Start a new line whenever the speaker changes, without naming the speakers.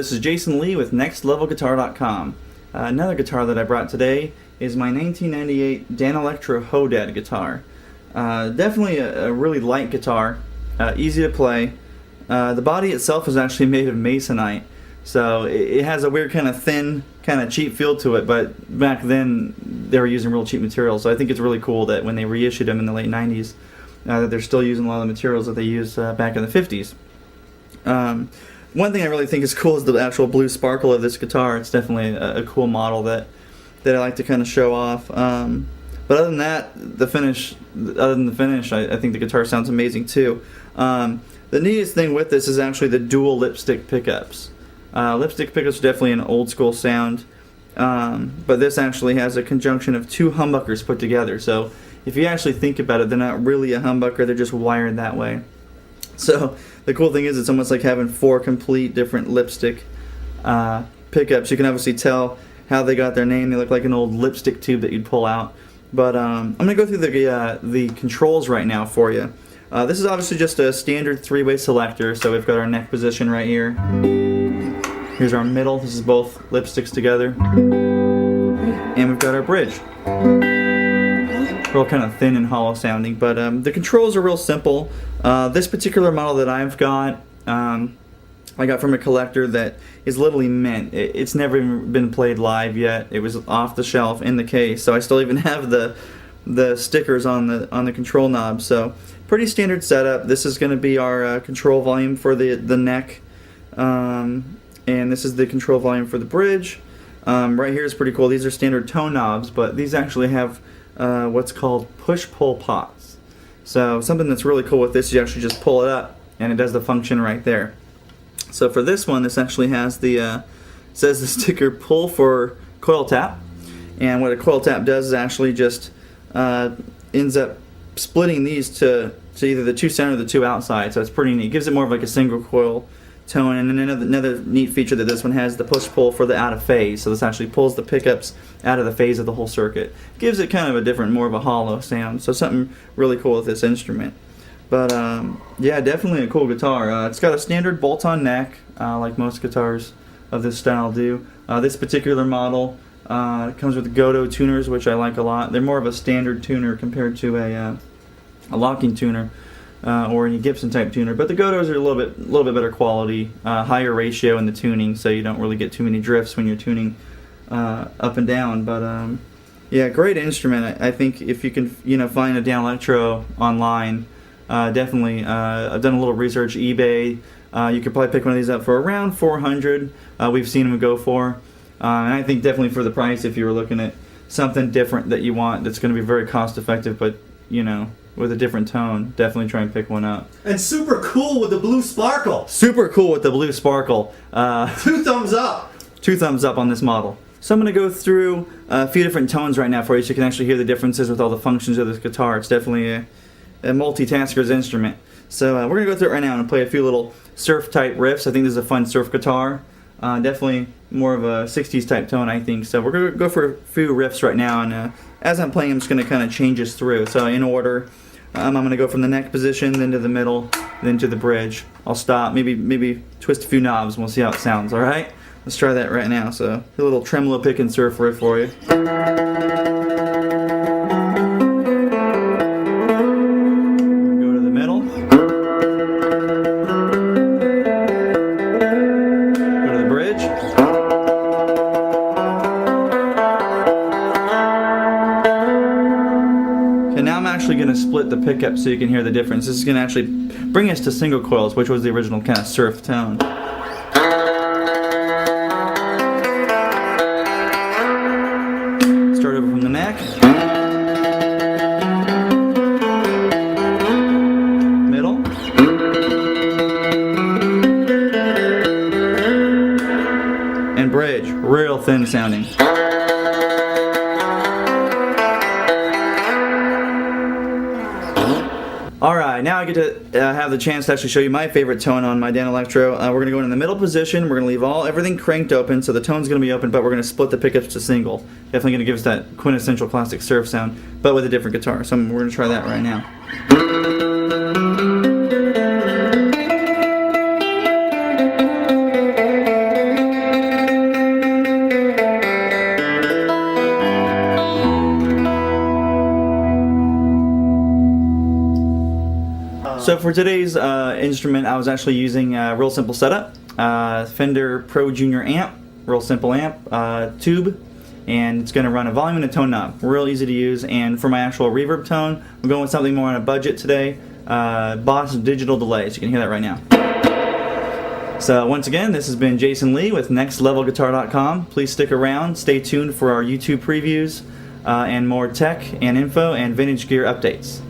this is Jason Lee with NextLevelGuitar.com. Another guitar that I brought today is my 1998 Danelectro Hodad guitar. Definitely a really light guitar, easy to play. The body itself is actually made of masonite, so it has a weird kind of thin, kind of cheap feel to it, but back then they were using real cheap materials, so I think it's really cool that when they reissued them in the late 90s, that they're still using a lot of the materials that they used back in the 50s. One thing I really think is cool is the actual blue sparkle of this guitar. It's definitely a cool model that I like to kind of show off. But other than that, the finish, I think the guitar sounds amazing too. The neatest thing with this is actually the dual lipstick pickups. Lipstick pickups are definitely an old school sound, but this actually has a conjunction of two humbuckers put together. So if you actually think about it, they're not really a humbucker, they're just wired that way. So the cool thing is it's almost like having four complete different lipstick pickups. You can obviously tell how they got their name. They look like an old lipstick tube that you'd pull out. But I'm going to go through the controls right now for you. This is obviously just a standard three-way selector. So we've got our neck position right here. Here's our middle. This is both lipsticks together. And we've got our bridge. Real kind of thin and hollow sounding, but the controls are real simple. This particular model that I've got, I got from a collector that is literally mint. It's never been played live yet. It was off the shelf in the case, so I still even have the stickers on the control knob. So pretty standard setup. This is going to be our control volume for the neck, and this is the control volume for the bridge. Right here is pretty cool. These are standard tone knobs, but these actually have what's called push-pull pots. So something that's really cool with this, you actually just pull it up and it does the function right there. So for this one, this actually has the says the sticker pull for coil tap, and what a coil tap does is actually just ends up splitting these to either the two center or the two outside. So it's pretty neat. It gives it more of like a single coil tone. And then another neat feature that this one has, the push-pull for the out of phase. So this actually pulls the pickups out of the phase of the whole circuit. Gives it kind of a different, more of a hollow sound. So something really cool with this instrument. But yeah, definitely a cool guitar. It's got a standard bolt-on neck, like most guitars of this style do. This particular model comes with Godo tuners, which I like a lot. They're more of a standard tuner compared to a locking tuner. Or any Gibson type tuner, but the Godos are a little bit better quality, higher ratio in the tuning, so you don't really get too many drifts when you're tuning up and down. But yeah, great instrument. I think if you can find a Danelectro online, definitely. I've done a little research, eBay. You could probably pick one of these up for around $400. We've seen them go for, and I think definitely for the price, if you were looking at something different that you want, that's going to be very cost effective, but with a different tone, definitely try and pick one up.
And super cool with the blue sparkle.
Super cool with the blue sparkle.
2 thumbs up.
2 thumbs up on this model. So I'm going to go through a few different tones right now for you so you can actually hear the differences with all the functions of this guitar. It's definitely a multitasker's instrument. So we're going to go through it right now and play a few little surf type riffs. I think this is a fun surf guitar. Definitely more of a 60s type tone, I think. So we're going to go for a few riffs right now, and as I'm playing, I'm just going to kind of change this through. So in order, I'm going to go from the neck position, then to the middle, then to the bridge. I'll stop, maybe twist a few knobs, and we'll see how it sounds, alright? Let's try that right now. So a little tremolo pick and surf riff for you. Go to the middle. Go to the bridge. Okay, now I'm actually going to split the pickup so you can hear the difference. This is going to actually bring us to single coils, which was the original kind of surf tone. Start over from the neck. Middle. And bridge. Real thin sounding. Alright, now I get to have the chance to actually show you my favorite tone on my Danelectro. We're going to go in the middle position, we're going to leave everything cranked open, so the tone's going to be open, but we're going to split the pickups to single. Definitely going to give us that quintessential classic surf sound, but with a different guitar. So we're going to try that right now. So for today's instrument, I was actually using a real simple setup. Fender Pro Junior amp, real simple amp, tube, and it's going to run a volume and a tone knob. Real easy to use. And for my actual reverb tone, I'm going with something more on a budget today. Boss digital delay, so you can hear that right now. So once again, this has been Jason Lee with NextLevelGuitar.com. Please stick around, stay tuned for our YouTube previews and more tech and info and vintage gear updates.